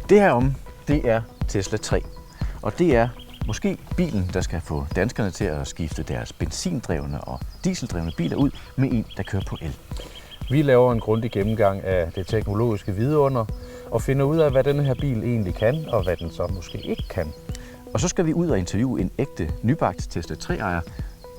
Det her det er Tesla 3, og det er måske bilen, der skal få danskerne til at skifte deres benzindrevne og dieseldrevne biler ud med en, der kører på el. Vi laver en grundig gennemgang af det teknologiske vidunder og finder ud af, hvad denne her bil egentlig kan, og hvad den så måske ikke kan. Og så skal vi ud og interviewe en ægte nybagt Tesla 3-ejer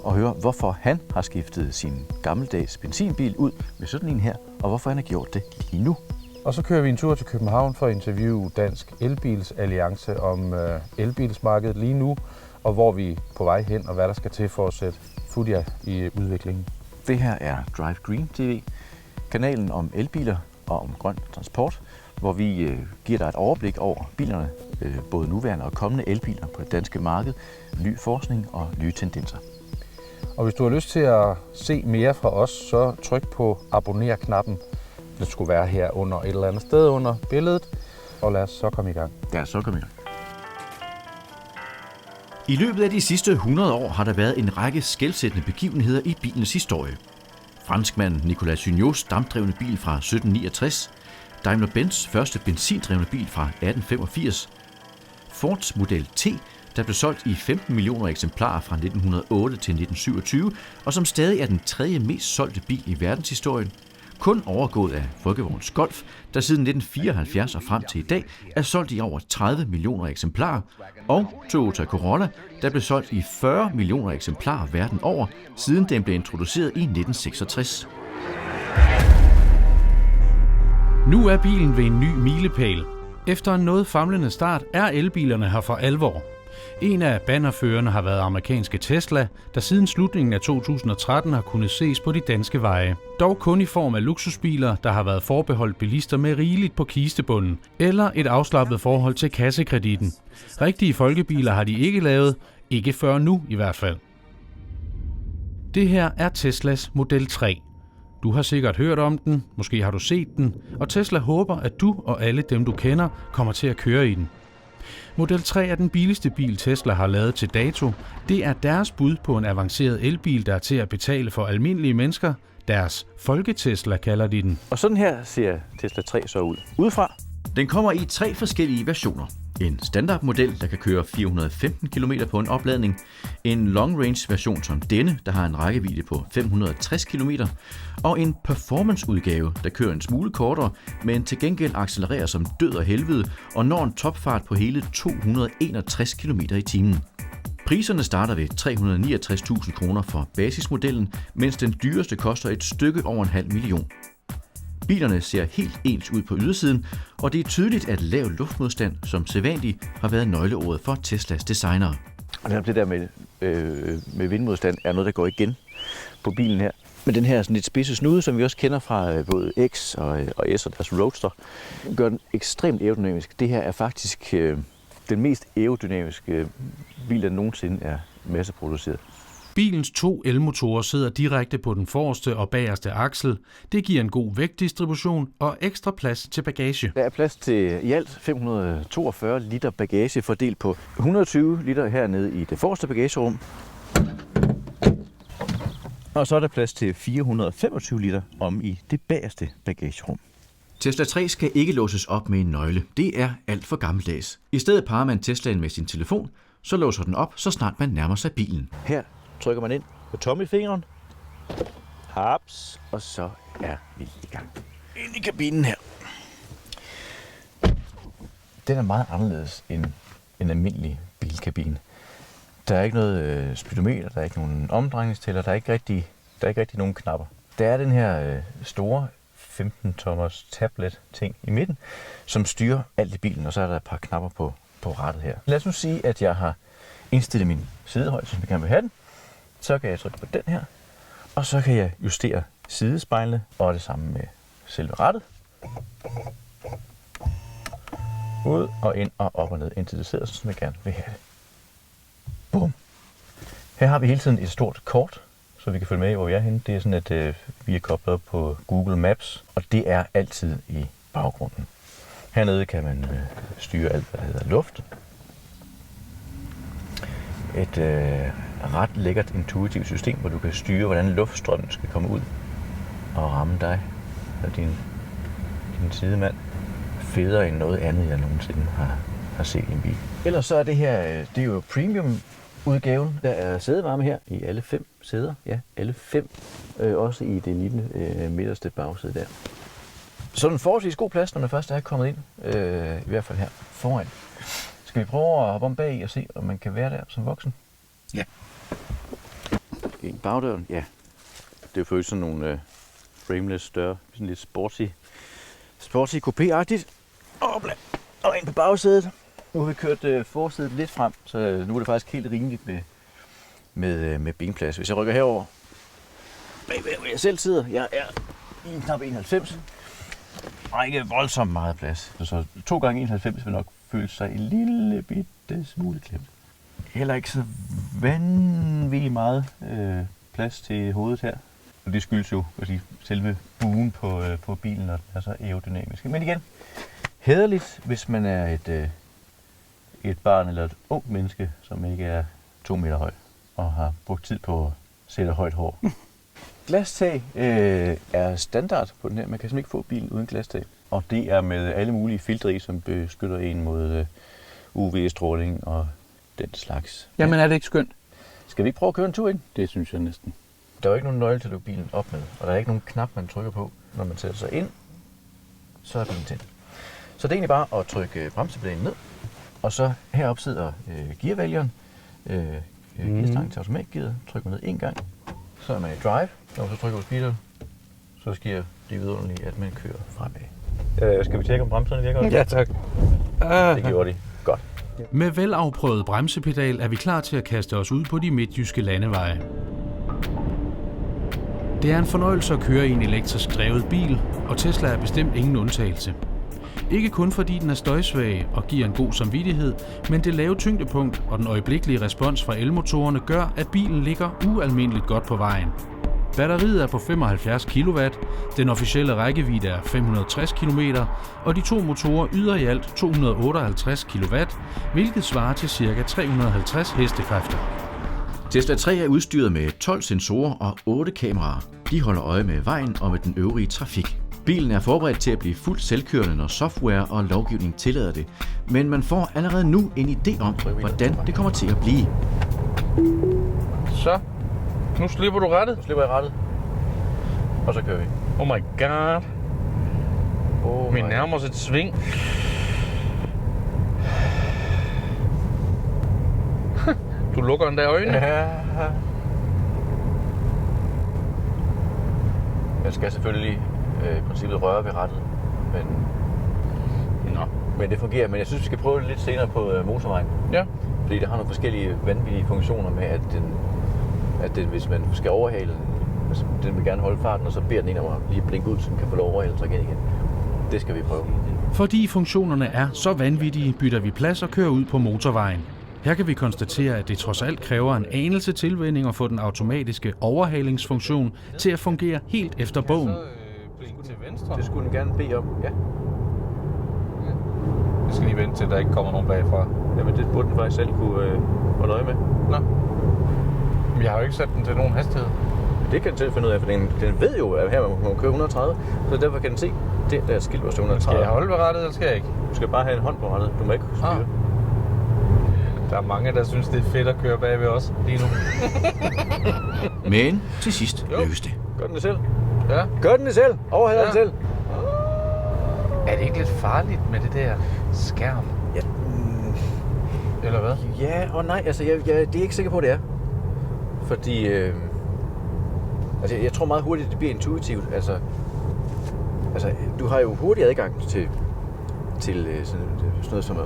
og høre, hvorfor han har skiftet sin gammeldags benzinbil ud med sådan en her, og hvorfor han har gjort det lige nu. Og så kører vi en tur til København for at interviewe Dansk Elbils Alliance om elbilsmarkedet lige nu, og hvor vi er på vej hen, og hvad der skal til for at sætte fut i udviklingen. Det her er Drive Green TV, kanalen om elbiler og om grøn transport, hvor vi giver dig et overblik over bilerne, både nuværende og kommende elbiler på det danske marked, ny forskning og nye tendenser. Og hvis du har lyst til at se mere fra os, så tryk på abonner-knappen. Det skulle være her under et eller andet sted under billedet, og lad os så komme i gang. Ja, så kom i gang. I løbet af de sidste 100 år har der været en række skelsættende begivenheder i bilens historie. Franskmanden Nicolas Signots dampdrevne bil fra 1769, Daimler-Benz første benzindrevne bil fra 1885, Fords Model T, der blev solgt i 15 millioner eksemplarer fra 1908 til 1927, og som stadig er den tredje mest solgte bil i verdenshistorien, kun overgået af Folkevogns Golf, der siden 1974 og frem til i dag er solgt i over 30 millioner eksemplarer, og Toyota Corolla, der blev solgt i 40 millioner eksemplarer verden over, siden den blev introduceret i 1966. Nu er bilen ved en ny milepæl. Efter en noget famlende start er elbilerne her for alvor. En af bannerførerne har været amerikanske Tesla, der siden slutningen af 2013 har kunnet ses på de danske veje. Dog kun i form af luksusbiler, der har været forbeholdt bilister med rigeligt på kistebunden, eller et afslappet forhold til kassekreditten. Rigtige folkebiler har de ikke lavet, ikke før nu i hvert fald. Det her er Teslas Model 3. Du har sikkert hørt om den, måske har du set den, og Tesla håber, at du og alle dem du kender kommer til at køre i den. Model 3 er den billigste bil Tesla har lavet til dato. Det er deres bud på en avanceret elbil, der er til at betale for almindelige mennesker. Deres Folketesla kalder de den. Og sådan her ser Tesla 3 så ud udefra. Den kommer i 3 forskellige versioner. En standardmodel, der kan køre 415 km på en opladning. En long range version som denne, der har en rækkevidde på 560 km. Og en performance-udgave, der kører en smule kortere, men til gengæld accelererer som død og helvede og når en topfart på hele 261 km i timen. Priserne starter ved 369.000 kroner for basismodellen, mens den dyreste koster et stykke over 500.000. Bilerne ser helt ens ud på ydersiden, og det er tydeligt, at lav luftmodstand som sædvanligt har været nøgleordet for Teslas designere. Og det der med vindmodstand er noget, der går igen på bilen her. Men den her sådan lidt spidse snude, som vi også kender fra både X og S og deres Roadster, gør den ekstremt aerodynamisk. Det her er faktisk den mest aerodynamiske bil, der nogensinde er masseproduceret. Bilens 2 elmotorer sidder direkte på den forreste og bagerste aksel. Det giver en god vægtdistribution og ekstra plads til bagage. Der er plads til i alt 542 liter bagage fordelt på 120 liter hernede i det forreste bagagerum. Og så er der plads til 425 liter om i det bagerste bagagerum. Tesla 3 skal ikke låses op med en nøgle. Det er alt for gammeldags. I stedet parer man Teslaen med sin telefon, så låser den op, så snart man nærmer sig bilen. Her trykker man ind på tommelfingeren. Haps. Og så er vi i gang. Ind i kabinen her. Den er meget anderledes end en almindelig bilkabine. Der er ikke noget speedometer, der er ikke nogen omdrejningstæller, der er ikke rigtig nogen knapper. Der er den her store 15-tommers tablet-ting i midten, som styrer alt i bilen, og så er der et par knapper på rattet her. Lad os nu sige, at jeg har indstillet min sidehøjde, som jeg gerne vil have den. Så kan jeg trykke på den her, og så kan jeg justere sidespejlet, og det samme med selve rattet. Ud og ind og op og ned, indtil det sidder, som jeg gerne vil have det. Bum. Her har vi hele tiden et stort kort, så vi kan følge med, hvor vi er henne. Det er sådan, at vi er koblet op på Google Maps, og det er altid i baggrunden. Hernede kan man styre alt, hvad der hedder luft. Et ret lækkert intuitivt system, hvor du kan styre, hvordan luftstrømmen skal komme ud og ramme dig og din sidemand. federe end noget andet, jeg nogensinde har set i en bil. Ellers så er det her, det er jo premium-udgaven. Der er sædevarme her i alle 5 sæder. Ja, alle 5. Også i det lille midterste bagsæde der. Så er den forholdsvis god plads, når man først er kommet ind. I hvert fald her foran. Skal vi prøve at hoppe om bag og se, om man kan være der som voksen? Ja. En bagdøren, ja. Det er jo for sådan nogle frameless døre, sådan lidt sporty coupé-agtigt. Og ind på bagsædet. Nu har vi kørt forsædet lidt frem, så nu er det faktisk helt rimeligt med benplads. Hvis jeg rykker herover bagved, hvor jeg selv sidder, jeg er i en knap 91. Og ikke voldsomt meget plads. Så 2 gange 91 vil nok føle sig en lille bitte smule klemt. Heller ikke så vanvittigt meget plads til hovedet her. Og det skyldes jo selve buen på bilen, og den er så aerodynamisk. Men igen, hæderligt, hvis man er et barn eller et ungt menneske, som ikke er 2 meter høj og har brugt tid på at sætte højt hår. Glastag er standard på den her. Man kan simpelthen ikke få bilen uden glastag. Og det er med alle mulige filtre i, som beskytter en mod UV-stråling og den slags. Jamen er det ikke skønt? Skal vi ikke prøve at køre en tur ind? Det synes jeg næsten. Der er jo ikke nogen nøgle til at lukke bilen op med, og der er ikke nogen knap, man trykker på. Når man sætter sig ind, så er bilen tændt. Så det er egentlig bare at trykke bremsepedalen ned, og så heroppe sidder gearvælgeren, gearstangen til automatgearet, trykker ned en gang, så er man i drive, når man så trykker på speederen, så sker det vidunderlige, at man kører fremad. Skal vi tjekke, om bremserne virker? Ja, tak. Det gjorde de. Godt. Med velafprøvet bremsepedal er vi klar til at kaste os ud på de midtjyske landeveje. Det er en fornøjelse at køre i en elektrisk drevet bil, og Tesla er bestemt ingen undtagelse. Ikke kun fordi den er støjsvag og giver en god samvittighed, men det lave tyngdepunkt og den øjeblikkelige respons fra elmotorerne gør, at bilen ligger ualmindeligt godt på vejen. Batteriet er på 75 kW, den officielle rækkevidde er 560 km, og de 2 motorer yder i alt 258 kW, hvilket svarer til ca. 350 hestekræfter. Tesla 3 er udstyret med 12 sensorer og 8 kameraer. De holder øje med vejen og med den øvrige trafik. Bilen er forberedt til at blive fuldt selvkørende, når software og lovgivning tillader det, men man får allerede nu en idé om, hvordan det kommer til at blive. Så, nu slipper du rettet. Nu slipper jeg rettet, og så kører vi. Oh my god. Vi nærmer os et sving. Du lukker den der øjne. Ja. Jeg skal selvfølgelig i princippet røre ved rattet, men det fungerer. Men jeg synes, vi skal prøve det lidt senere på motorvejen. Ja. Fordi det har nogle forskellige vanvittige funktioner med, at den, hvis man skal overhale den, den vil gerne holde farten, og så beder den en om at lige blinke ud, så den kan få lov at overhale og trykke ind igen. Det skal vi prøve. Fordi funktionerne er så vanvittige, bytter vi plads og kører ud på motorvejen. Her kan vi konstatere, at det trods alt kræver en anelse tilvænning at få den automatiske overhalingsfunktion til at fungere helt efter bogen. Blink til venstre. Det skulle den gerne bede om, ja. Jeg skal lige vente til, der ikke kommer nogen bagfra. Jamen det burde den faktisk selv kunne holde øje med. Nå. Men jeg har jo ikke sat den til nogen hastighed. Det kan den selv finde ud af, for den ved jo, at her må man køre 130, så derfor kan den se, det der skilt var 130. Skal jeg holde ved rattet, eller skal jeg ikke? Du skal bare have en hånd på rattet, du må ikke styre. Der er mange, der synes, det er fedt at køre bag ved os lige nu. Men til sidst lykkes det. Gør den det selv? Ja. Gør den det selv? Overhaler den selv? Er det ikke lidt farligt med det der skærm? Ja. Eller hvad? Ja og nej, altså det er ikke sikker på, det er. Fordi, jeg tror meget hurtigt, det bliver intuitivt. Altså, du har jo hurtig adgang til sådan noget som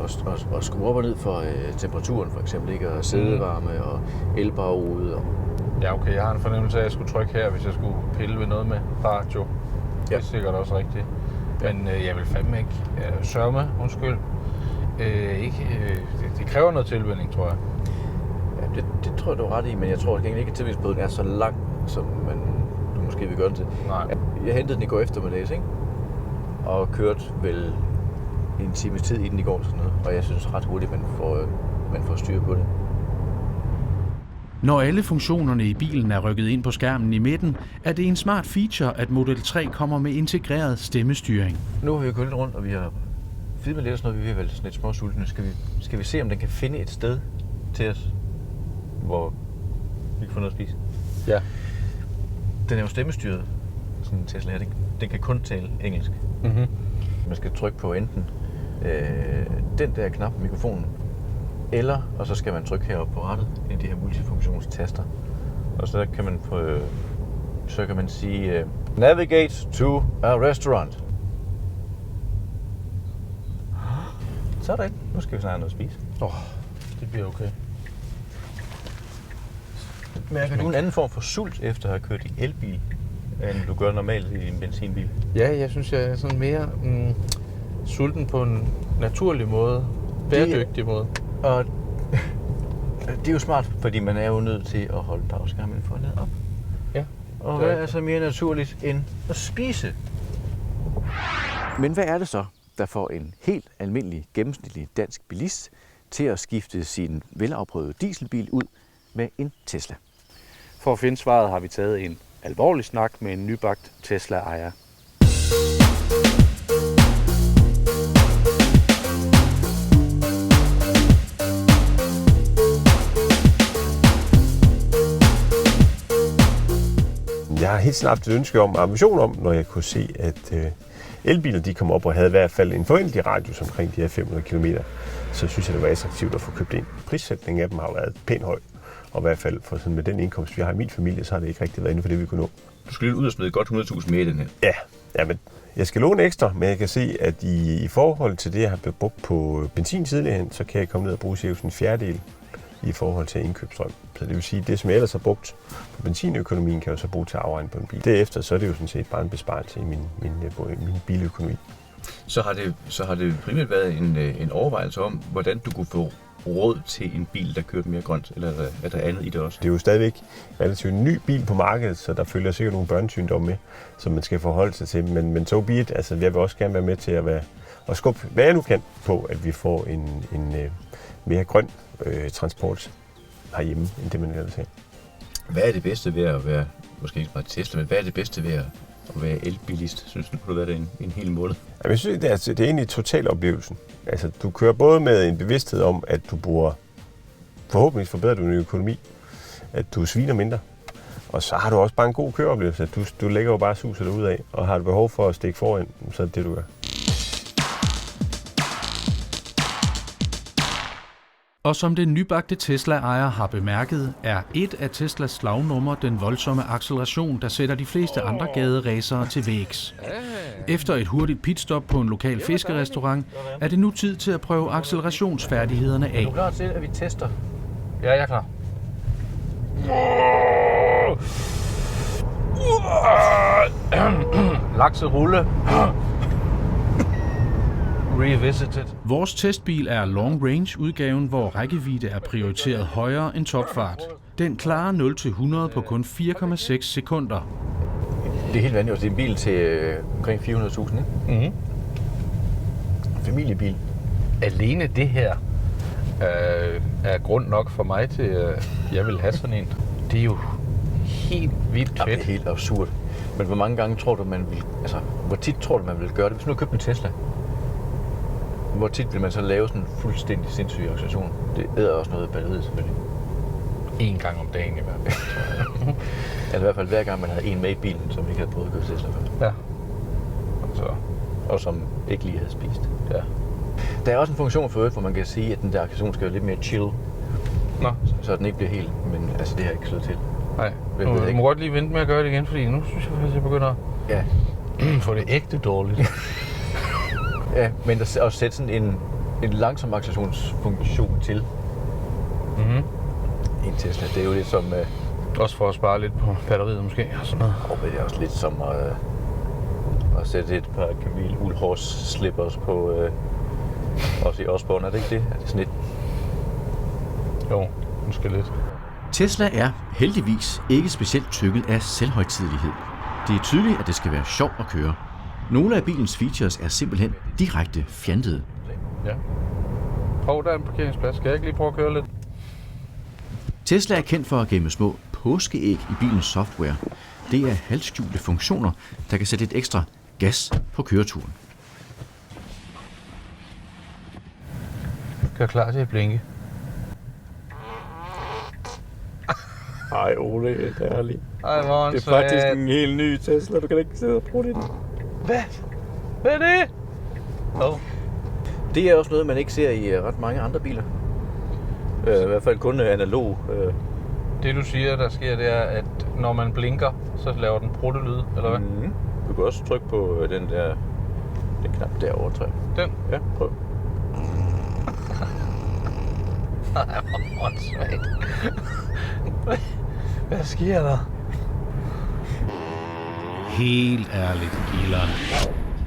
at skrue op og ned for temperaturen for eksempel, ikke? Og sædevarme og elbagrude. Ja, okay, jeg har en fornemmelse af, at jeg skulle trykke her, hvis jeg skulle pille ved noget med radio. Ja. Det er sikkert også rigtigt. Men jeg vil fandme ikke sørme, undskyld. Det kræver noget tilvænning, tror jeg. Ja, det tror jeg, du er ret i, men jeg tror ikke, at tilvændingsperioden er så lang, som du måske vil gøre den til. Nej. Jeg hentede den i går eftermiddags, ikke? Og kørte vel en times tid i den i går, sådan noget. Og jeg synes ret hurtigt, man får styr på det. Når alle funktionerne i bilen er rykket ind på skærmen i midten, er det en smart feature, at Model 3 kommer med integreret stemmestyring. Nu har vi kørt lidt rundt, og vi har Fid med lidt og sådan noget, vi er vel sådan lidt småsultne. Skal vi se, om den kan finde et sted til os, hvor vi kan få noget at spise? Ja. Den er jo stemmestyret, sådan en Tesla her. Den kan kun tale engelsk. Mm-hmm. Man skal trykke på enten den der knap på mikrofonen, og så skal man trykke heroppe på rattet, en af de her multifunktionstaster. Og så kan man så kan man sige, navigate to a restaurant. Sådan. Nu skal vi snart noget at spise. Det bliver okay. Mærker du en anden form for sult efter at have kørt i elbil, end du gør normalt i en benzinbil? Ja, jeg synes, jeg er sådan mere sulten på en naturlig måde. Bæredygtig måde. Og det er jo smart, fordi man er jo nødt til at holde pause, kan man få lavet op. Ja. Og hvad er så mere naturligt end at spise? Men hvad er det så, der får en helt almindelig, gennemsnitlig dansk bilist til at skifte sin velafprøvede dieselbil ud med en Tesla? For at finde svaret har vi taget en alvorlig snak med en nybagt Tesla-ejer. Jeg har helt snart haft et ønske om, ambition om, når jeg kunne se, at elbiler de kom op og havde i hvert fald en forventelig radius omkring de her 500 km, så synes jeg, det var attraktivt at få købt ind. Prissætningen af dem har været pænt høj, og i hvert fald for sådan med den indkomst, vi har i min familie, så har det ikke rigtig været inden for det, vi kunne nå. Du skal lidt ud og smide godt 100.000 med i den her. Ja, men jeg skal låne ekstra, men jeg kan se, at i forhold til det, jeg har brugt på benzin tidligere, så kan jeg komme ned og bruge cirka en fjerdedel i forhold til indkøbsstrøm. Så det vil sige, at det, som jeg ellers har brugt på benzinøkonomien, kan jeg så bruge til at afregne på en bil. Derefter så er det jo sådan set bare en besparelse i min biløkonomi. Så har det primært været en overvejelse om, hvordan du kunne få råd til en bil, der kører mere grønt, eller er der andet i det også? Det er jo stadigvæk relativt ny bil på markedet, så der følger sikkert nogle børnesygdomme med, som man skal forholde sig til. Men so be it, altså jeg vil også gerne være med til at skubbe, hvad jeg nu kan, på, at vi får en mere grøn transport herhjemme, end det man ellers har. Hvad er det bedste ved at være, måske ikke bare Tesla, men hvad er det bedste ved at være elbilist? Synes du, kunne du være det en hel måned? Jamen, jeg synes, det er egentlig totaloplevelsen. Altså, du kører både med en bevidsthed om, at du bruger, forhåbentlig forbedrer du din økonomi, at du sviner mindre. Og så har du også bare en god køreoplevelse. Du lægger jo bare suset ud af, og har du behov for at stikke foran, så er det det, du gør. Og som den nybagte Tesla-ejer har bemærket, er et af Teslas slagnumre den voldsomme acceleration, der sætter de fleste andre gaderacere til vægs. Efter et hurtigt pitstop på en lokal fiskerestaurant, er det nu tid til at prøve accelerationsfærdighederne af. Er du klar til, at vi tester? Ja, jeg er klar. Lakserulle. Revisited. Vores testbil er long range udgaven, hvor rækkevidde er prioriteret højere end topfart. Den klarer 0-100 på kun 4,6 sekunder. Det er helt vanvittigt. Det er en bil til omkring 400.000, ikke? Mm-hmm. Familiebil. Alene det her er grund nok for mig til, at jeg vil have sådan en. Det er jo helt vildt fedt. Det er helt absurd. Men hvor mange gange tror du, hvor tit tror du, man vil gøre det? Hvis nu købte en Tesla, hvor tit vil man så lave sådan en fuldstændig sindssyg acceleration? Det æder også noget af batteriet, selvfølgelig. En gang om dagen i hvert fald, tror jeg. Altså i hvert fald hver gang man havde en med i bilen, som ikke havde prøvet at køre Tesla før. Ja. Og som ikke lige havde spist. Ja. Der er også en funktion for øvrigt, hvor man kan sige, at den der acceleration skal være lidt mere chill. Nå. Så den ikke bliver helt, men altså det har jeg ikke slået til. Nej, du må godt lige vente med at gøre det igen, fordi nu synes jeg faktisk, jeg begynder at få det ægte dårligt. Ja, men at sætte sådan en langsom accelerationsfunktion til en Tesla, det er jo lidt som... Også for at spare lidt på batteriet måske og sådan noget. Og det er også lidt som at sætte et par Camille Ullhors slippers på også i Osborne, er det ikke det? Er det sådan lidt? Jo, måske lidt. Tesla er heldigvis ikke specielt tykket af selvhøjtidelighed. Det er tydeligt, at det skal være sjovt at køre. Nogle af bilens features er simpelthen direkte fjandede. Ja. Der er en parkeringsplads. Skal jeg ikke lige prøve at køre lidt? Tesla er kendt for at gemme små påskeæg i bilens software. Det er halvskjulte funktioner, der kan sætte et ekstra gas på køreturen. skal klar til at blinke. Ej, Ole, det er ærligt. Ej, hvor Det er faktisk en helt ny Tesla. Du kan ikke sidde og bruge det. Hvad er det? Det er også noget, man ikke ser i ret mange andre biler. I hvert fald kun analog. Det du siger, der sker, det er, at når man blinker, så laver den pruttelyd, eller hvad? Mm. Du kan også trykke på den knap derovre, tror jeg. Den? Ja, prøv. Nej, hvor åndssvagt. Hvad sker der? Helt ærligt, Elon.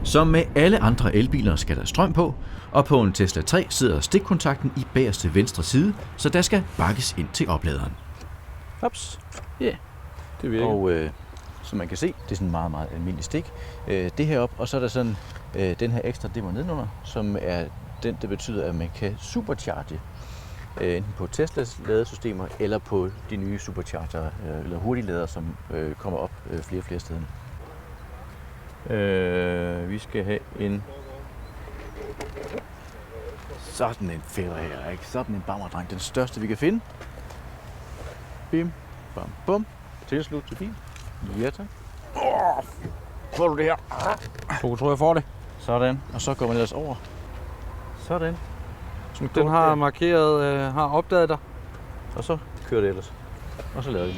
Som med alle andre elbiler skal der strøm på, og på en Tesla 3 sidder stikkontakten i bagerste venstre side, så der skal bakkes ind til opladeren. Hops. Ja, yeah. Det virker. Og som man kan se, det er sådan en meget, meget almindelig stik. Det her op, og så er der sådan den her ekstra dimmer nedenunder, som er den, der betyder, at man kan supercharge enten på Teslas ladesystemer eller på de nye supercharger eller hurtigladere, som kommer op flere og flere steder. Vi skal have en sådan en fætter her, ikke? Sådan en bammerdreng, den største vi kan finde. Bim, bam, bum. Tilslut til bil. Ja tak. Får du det her? Du tror, jeg får det. Sådan, og så går man ellers over. Sådan. Den har markeret, har opdaget dig. Og så kører det ellers. Og så lader vi.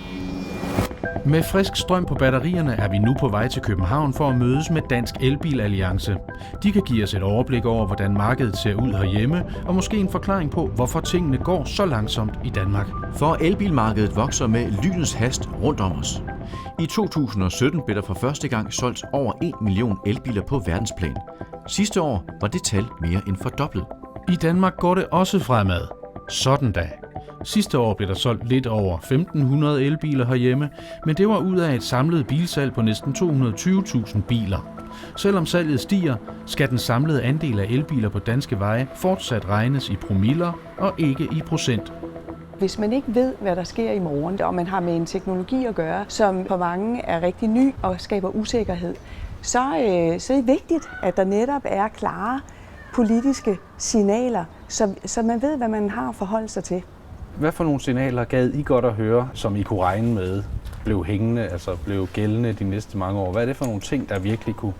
Med frisk strøm på batterierne er vi nu på vej til København for at mødes med Dansk Elbil Alliance. De kan give os et overblik over, hvordan markedet ser ud herhjemme, og måske en forklaring på, hvorfor tingene går så langsomt i Danmark. For elbilmarkedet vokser med lynets hast rundt om os. I 2017 blev der for første gang solgt over 1 million elbiler på verdensplan. Sidste år var det tal mere end fordoblet. I Danmark går det også fremad. Sådan da. Sidste år blev der solgt lidt over 1.500 elbiler herhjemme, men det var ud af et samlet bilsalg på næsten 220.000 biler. Selvom salget stiger, skal den samlede andel af elbiler på danske veje fortsat regnes i promiller og ikke i procent. Hvis man ikke ved, hvad der sker i morgen, og man har med en teknologi at gøre, som for mange er rigtig ny og skaber usikkerhed, så er det vigtigt, at der netop er klare politiske signaler, så man ved, hvad man har at forholde sig til. Hvad for nogle signaler gad I godt at høre, som I kunne regne med, blev hængende, altså blev gældende de næste mange år? Hvad er det for nogle ting, der virkelig kunne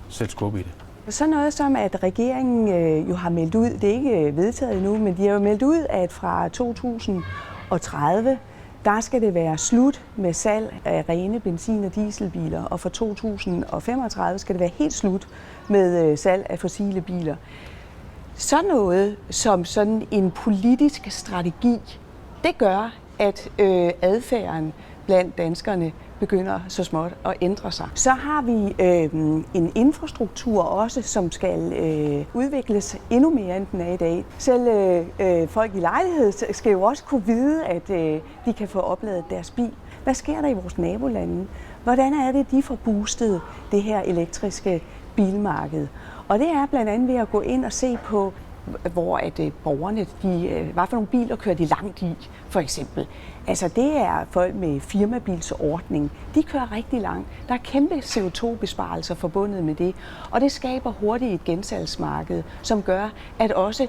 sætte skub i det? Så noget som, at regeringen jo har meldt ud, det er ikke vedtaget endnu, men de har jo meldt ud, at fra 2030, der skal det være slut med salg af rene benzin- og dieselbiler, og fra 2035 skal det være helt slut med salg af fossile biler. Så noget som sådan en politisk strategi, det gør, at adfærden blandt danskerne begynder så småt at ændre sig. Så har vi en infrastruktur også, som skal udvikles endnu mere, end den er i dag. Selv folk i lejlighed skal jo også kunne vide, at de kan få opladet deres bil. Hvad sker der i vores nabolande? Hvordan er det, de får boostet det her elektriske bilmarked? Og det er blandt andet ved at gå ind og se på, hvor borgerne, hvad for nogle biler kører de langt i, for eksempel. Altså det er folk med firmabilsordning, de kører rigtig langt. Der er kæmpe CO2-besparelser forbundet med det, og det skaber hurtigt et gensalgsmarked, som gør, at også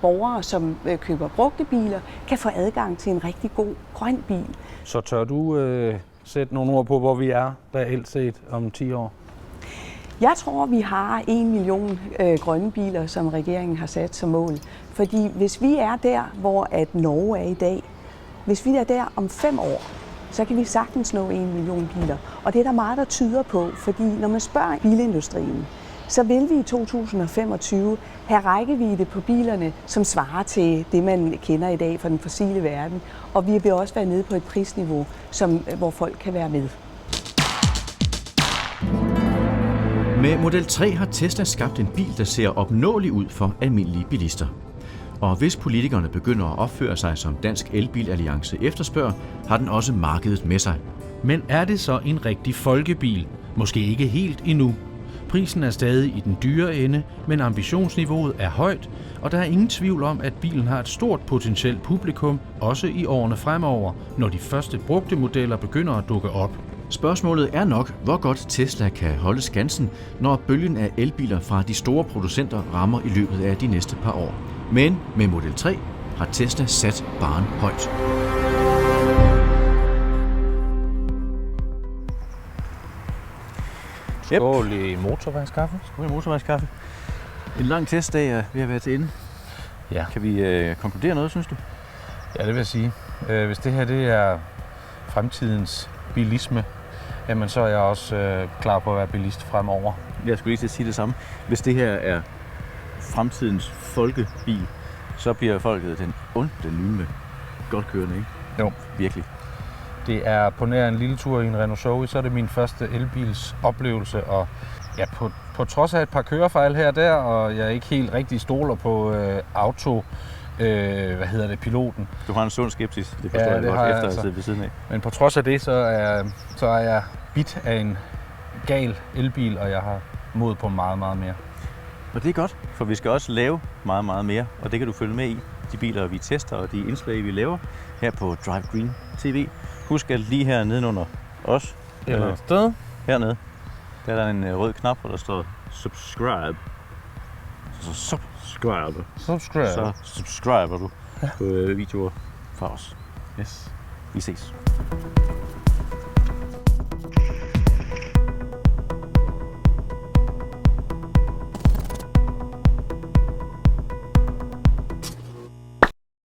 borgere, som køber brugte biler, kan få adgang til en rigtig god grøn bil. Så tør du sætte nogle ord på, hvor vi er reelt set om 10 år? Jeg tror, vi har 1 million grønne biler, som regeringen har sat som mål. Fordi hvis vi er der, hvor at Norge er i dag, hvis vi er der om 5 år, så kan vi sagtens nå 1 million biler. Og det er der meget, der tyder på, fordi når man spørger bilindustrien, så vil vi i 2025 have rækkevidde på bilerne, som svarer til det, man kender i dag fra den fossile verden. Og vi vil også være nede på et prisniveau, hvor folk kan være med. Med Model 3 har Tesla skabt en bil, der ser opnåelig ud for almindelige bilister. Og hvis politikerne begynder at opføre sig som Dansk Elbil Alliance efterspørger, har den også markedet med sig. Men er det så en rigtig folkebil? Måske ikke helt endnu. Prisen er stadig i den dyre ende, men ambitionsniveauet er højt, og der er ingen tvivl om, at bilen har et stort potentielt publikum, også i årene fremover, når de første brugte modeller begynder at dukke op. Spørgsmålet er nok, hvor godt Tesla kan holde skansen, når bølgen af elbiler fra de store producenter rammer i løbet af de næste par år. Men med Model 3 har Tesla sat barren højt. Yep. Skål i motorvejskaffe. Skål i motorvejskaffe. En lang testdag er ved at være til ende. Ja. Kan vi konkludere noget, synes du? Ja, det vil jeg sige. Hvis det her det er fremtidens bilisme, jamen så er jeg også klar på at være bilist fremover. Jeg skulle lige til at sige det samme. Hvis det her er fremtidens folkebil, så bliver folket den onde lyme godt kørende, ikke? Jo. Virkelig. Det er på nær en lille tur i en Renault Zoe, så er det min første elbils oplevelse, og ja, på trods af et par kørefejl her og der, og jeg ikke helt rigtig stoler på piloten. Du har en sund skepsis, det forstår jeg godt, efter at have siddet ved siden af. Men på trods af det, så er jeg bidt af en gal elbil, og jeg har mod på meget, meget mere. Og det er godt, for vi skal også lave meget, meget mere, og det kan du følge med i. De biler, vi tester, og de indslag, vi laver her på Drive Green TV. Husk at lige her nedenunder os, Sted? hernede, der er der en rød knap, hvor der står subscribe. Så subscriber du på videoer fra os. Yes. Vi ses.